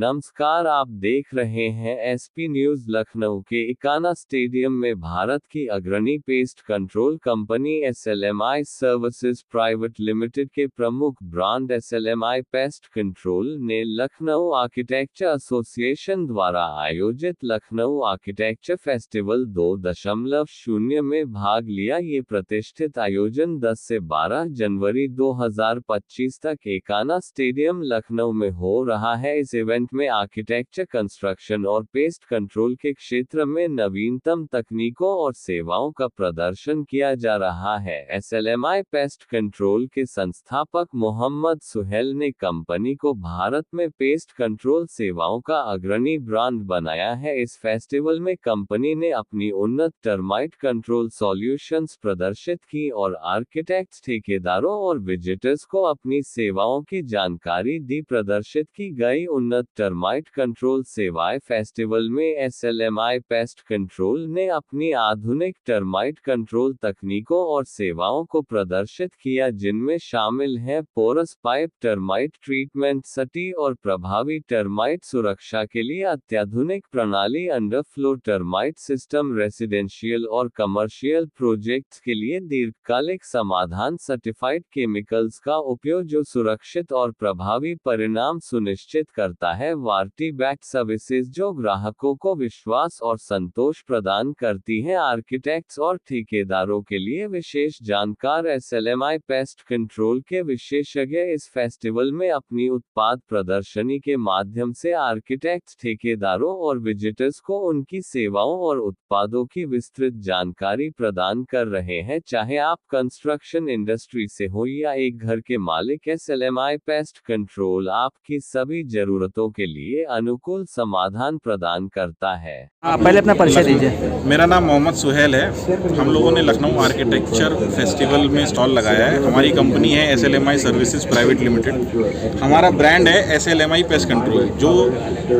नमस्कार, आप देख रहे हैं एसपी न्यूज। लखनऊ के इकाना स्टेडियम में भारत की अग्रणी pest control company SLMI services private limited के प्रमुख ब्रांड एसएलएमआई पेस्ट कंट्रोल ने लखनऊ आर्किटेक्चर एसोसिएशन द्वारा आयोजित लखनऊ आर्किटेक्चर फेस्टिवल 2.0 में भाग लिया। ये प्रतिष्ठित आयोजन 10 से 12 जनवरी 2025 तक इकाना स्टेडियम लखनऊ में हो रहा है। इस इवेंट में आर्किटेक्चर, कंस्ट्रक्शन और पेस्ट कंट्रोल के क्षेत्र में नवीनतम तकनीकों और सेवाओं का प्रदर्शन किया जा रहा है। एसएलएमआई पेस्ट कंट्रोल के संस्थापक मोहम्मद सुहेल ने कंपनी को भारत में पेस्ट कंट्रोल सेवाओं का अग्रणी ब्रांड बनाया है। इस फेस्टिवल में कंपनी ने अपनी उन्नत टर्माइट कंट्रोल सॉल्यूशंस प्रदर्शित की और आर्किटेक्ट्स, ठेकेदारों और विजिटर्स को अपनी सेवाओं की जानकारी दी। प्रदर्शित की गई उन्नत टर्माइट कंट्रोल सेवाएं फेस्टिवल में एसएलएमआई पेस्ट कंट्रोल ने अपनी आधुनिक टर्माइट कंट्रोल तकनीकों और सेवाओं को प्रदर्शित किया, जिनमें शामिल हैं पोरस पाइप टर्माइट ट्रीटमेंट, सटी और प्रभावी टर्माइट सुरक्षा के लिए अत्याधुनिक प्रणाली, अंडरफ्लो टर्माइट सिस्टम, रेसिडेंशियल और कमर्शियल प्रोजेक्ट्स के लिए दीर्घकालिक समाधान, सर्टिफाइड केमिकल्स का उपयोग जो सुरक्षित और प्रभावी परिणाम सुनिश्चित करता है, वारंटी बैक्ड सर्विसेज जो ग्राहकों को विश्वास और संतोष प्रदान करती हैं, आर्किटेक्ट्स और ठेकेदारों के लिए विशेष जानकार एसएलएमआई पेस्ट कंट्रोल के विशेषज्ञ इस फेस्टिवल में अपनी उत्पाद प्रदर्शनी के माध्यम से आर्किटेक्ट्स, ठेकेदारों और विजिटर्स को उनकी सेवाओं और उत्पादों की विस्तृत जानकारी प्रदान कर रहे हैं। चाहे आप कंस्ट्रक्शन इंडस्ट्री से हो या एक घर के मालिक, एसएलएमआई पेस्ट कंट्रोल आपकी सभी जरूरतों के लिए अनुकूल समाधान प्रदान करता है। पहले अपना परिचय दीजिए। मेरा नाम मोहम्मद सुहेल है। हम लोगों ने लखनऊ आर्किटेक्चर फेस्टिवल में स्टॉल लगाया है। हमारी कंपनी है एसएलएमआई सर्विसेज प्राइवेट लिमिटेड। हमारा ब्रांड है एसएलएमआई पेस्ट कंट्रोल, जो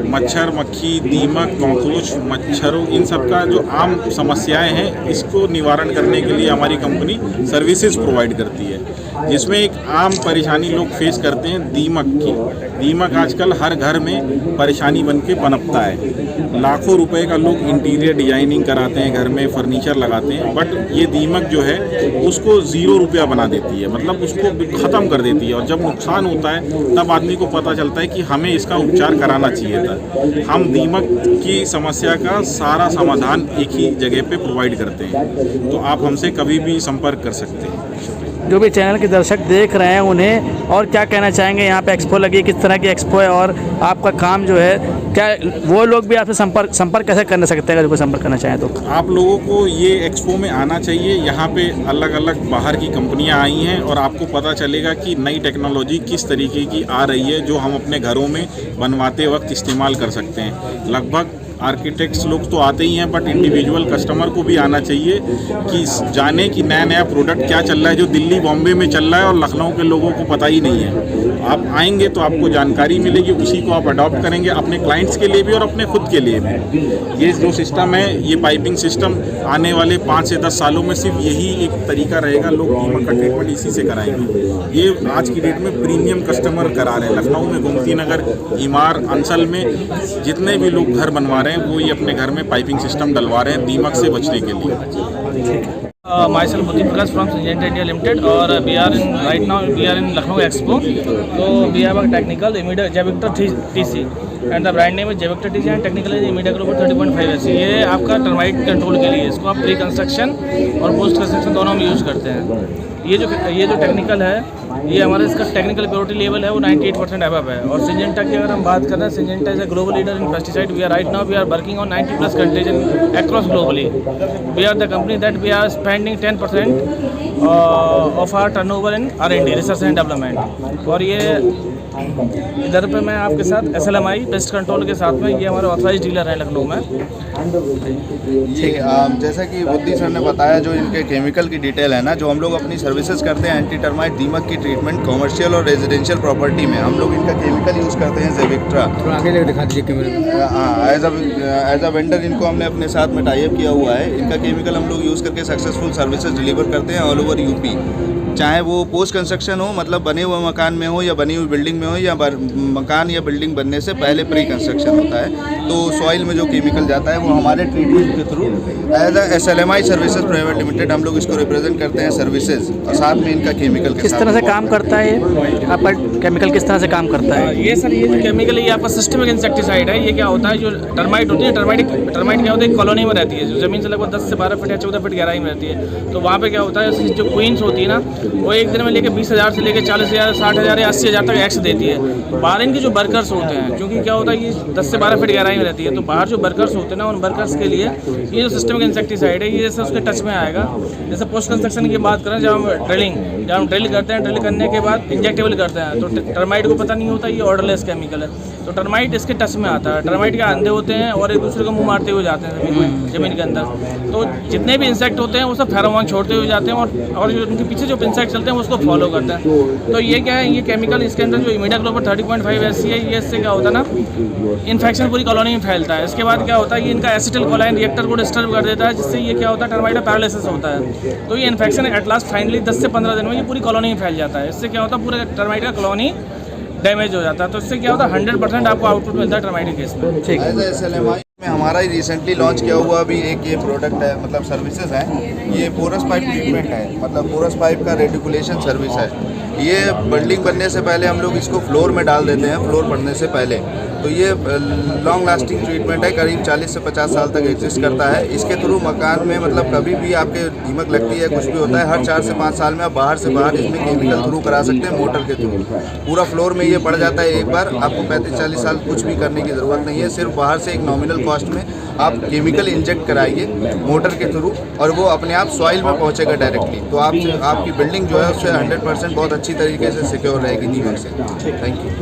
मच्छर, मक्खी, दीमक, कॉकरोच, मच्छरों, इन सब का जो आम समस्याएं हैं, इसको निवारण करने के लिए हमारी कंपनी सर्विसेज प्रोवाइड करती है, जिसमें एक आम परेशानी लोग फेस करते हैं दीमक की। दीमक आजकल हर घर में परेशानी बन के पनपता है। लाखों रुपए का लोग इंटीरियर डिजाइनिंग कराते हैं, घर में फर्नीचर लगाते हैं, बट ये दीमक जो है उसको 0 रुपया बना देती है, मतलब उसको ख़त्म कर देती है। और जब नुकसान होता है तब आदमी को पता चलता है कि हमें इसका उपचार कराना चाहिए था। हम दीमक की समस्या का सारा समाधान एक ही जगह पे प्रोवाइड करते हैं, तो आप हमसे कभी भी संपर्क कर सकते हैं। जो भी चैनल के दर्शक देख रहे हैं उन्हें और क्या कहना चाहेंगे? यहाँ पे एक्सपो लगी है, किस तरह की एक्सपो है और आपका काम जो है क्या, वो लोग भी आपसे संपर्क कैसे कर सकते हैं अगर कोई संपर्क करना चाहें तो? आप लोगों को ये एक्सपो में आना चाहिए। यहाँ पे अलग अलग बाहर की कंपनियाँ आई हैं और आपको पता चलेगा कि नई टेक्नोलॉजी किस तरीके की आ रही है, जो हम अपने घरों में बनवाते वक्त इस्तेमाल कर सकते हैं। लगभग आर्किटेक्ट्स लोग तो आते ही हैं, बट इंडिविजुअल कस्टमर को भी आना चाहिए कि जाने कि नया नया प्रोडक्ट क्या चल रहा है, जो दिल्ली, बॉम्बे में चल रहा है और लखनऊ के लोगों को पता ही नहीं है। आप आएंगे तो आपको जानकारी मिलेगी, उसी को आप अडॉप्ट करेंगे अपने क्लाइंट्स के लिए भी और अपने खुद के लिए भी। ये जो सिस्टम है, ये पाइपिंग सिस्टम आने वाले 5 से 10 सालों में सिर्फ यही एक तरीका रहेगा। लोग दीमक का ट्रीटमेंट इसी से कराएंगे। ये आज की डेट में प्रीमियम कस्टमर करा रहे हैं। लखनऊ में, गोमती नगर, इमार, अंसल में जितने भी लोग घर बनवा रहे हैं वो ये अपने घर में पाइपिंग सिस्टम डलवा रहे हैं दीमक से बचने के लिए। Myself Buddhi Prakash from Syngenta India Limited, और right now we are in Lucknow Expo. So we have a technical Jevictor TC and the brand name is Jevictor TC and technical is Media Global 30.5 SC। ये आपका termite control के लिए, इसको आप pre construction और post construction दोनों में use करते हैं। ये जो टेक्निकल है, ये हमारा इसका टेक्निकल प्योरिटी लेवल है वो 98% अबव है। और सिंजेंटा की अगर हम बात कर रहे हैं, Syngenta is a global leader in pesticide. We are working on 90+ countries across globally. We are the company that we are spending 10% of our turnover in R&D, research and development. और ये इधर पे मैं आपके साथ एसएलएमआई पेस्ट कंट्रोल के साथ में, ये हमारे ऑथराइज डीलर हैं लखनऊ में। ये जैसा कि बुद्धि सर ने बताया, जो इनके केमिकल की डिटेल है ना, जो हम लोग अपनी सर्विसेज करते हैं एंटी टर्माइट, दीमक की ट्रीटमेंट, कमर्शियल और रेजिडेंशियल प्रॉपर्टी में हम लोग इनका केमिकल यूज़ करते हैं जेविक्ट्रा। आगे दिखा दीजिए कैमरे। हाँ, एज अ वेंडर इनको हमने अपने साथ में टाई अप किया हुआ है। इनका केमिकल हम लोग यूज़ करके सक्सेसफुल सर्विसेज डिलीवर करते हैं ऑल ओवर यूपी। चाहे वो पोस्ट कंस्ट्रक्शन हो, मतलब बने हुए मकान में हो या बनी हुई बिल्डिंग में में हो या मकान या बिल्डिंग बनने से पहले प्री कंस्ट्रक्शन होता है, तो सॉइल में जो केमिकल जाता है वो हमारे ट्रीटमेंट के through as SLMI services private limited हम लोग इसको रिप्रेजेंट करते हैं सर्विसेज, और साथ में इनका केमिकल किस तरह से काम करता है ये आपका केमिकल, किस तरह से काम करता है? ये सर ये जो केमिकल है ये आपका सिस्टमिक इंसेक्टिसाइड है। ये क्या होता है, जो टर्माइट होती है, टर्माइट क्या होता है, कॉलोनी में रहती है, जो ज़मीन से लगभग 10 से 12 फीट या 14 फीट गहराई में रहती है। तो वहाँ पे क्या होता है, जो क्वींस होती है ना, वो एक दिन में लेके 20,000 से लेकर 40,000, 60,000 या 80,000 तक एग्स देती है। बाहर इनके जो वर्कर्स होते हैं, क्योंकि क्या होता है ये 10 से 12 फीट गहराई में रहती है, तो बाहर जो वर्कर्स होते हैं ना, उन वर्कर्स के लिए ये जो सिस्टमिक इंसेक्टिसाइड है ये जैसे उसके टच में आएगा। जैसे पोस्ट कंस्ट्रक्शन की बात करें, जब हम ड्रिल करते हैं, ड्रिल करने के बाद इंजेक्टेबल करते हैं, तो टर्माइट को पता नहीं होता ये ऑर्डरलेस केमिकल है, तो टर्माइट इसके टच में आता है। टर्माइट के अंधे होते हैं और एक दूसरे को मुंह मारते हुए जाते हैं ज़मीन के अंदर। तो जितने भी इंसेक्ट होते हैं वो सब फेरोमोन छोड़ते हुए जाते हैं, और जो उनके पीछे जो इंसेक्ट चलते हैं उसको फॉलो करते हैं। तो ये क्या है, ये केमिकल इसके अंदर जो इमिडाक्लोप्रिड 30.5 SC है, ये इससे क्या होता है ना, इन्फेक्शन पूरी कॉलोनी में फैलता है। इसके बाद क्या होता है, ये इनका एसिटिल कोलाइन रिएक्टर को डिस्टर्ब कर देता है, जिससे ये क्या होता है, टर्माइट का पैरालिसिस होता है। तो ये इन्फेक्शन एट लास्ट फाइनली 10 से 15 दिन में ये पूरी कॉलोनी में फैल जाता है। इससे क्या होता है, पूरे टर्माइट का कॉलोनी डैमेज हो जाता है। तो इससे क्या होता है, 100% आपको आउटपुट मिलता है टर्माइट के केस में। ठीक है। SLMI में हमारा ही रिसेंटली लॉन्च किया हुआ अभी एक ये प्रोडक्ट है, मतलब सर्विसेज है, ये पोरस पाइप ट्रीटमेंट है, मतलब पोरस पाइप का रेडिकुलेशन सर्विस है। ये बिल्डिंग बनने से पहले हम लोग इसको फ्लोर में डाल देते हैं, फ्लोर पड़ने से पहले। तो ये लॉन्ग लास्टिंग ट्रीटमेंट है, करीब 40 से 50 साल तक एग्जिस्ट करता है। इसके थ्रू मकान में मतलब कभी भी आपके दीमक लगती है, कुछ भी होता है, हर 4 से 5 साल में आप बाहर से बाहर इसमें केमिकल थ्रू करा सकते हैं, मोटर के थ्रू। पूरा फ्लोर में ये पड़ जाता है एक बार, आपको 35-40 साल कुछ भी करने की ज़रूरत नहीं है। सिर्फ बाहर से एक नॉमिनल कॉस्ट में आप केमिकल इंजेक्ट कराइए मोटर के थ्रू, और वो अपने आप सॉइल में पहुँचेगा डायरेक्टली। तो आपकी बिल्डिंग जो है उससे 100% बहुत अच्छी तरीके से सिक्योर रहेगी दीमक से। Thank you.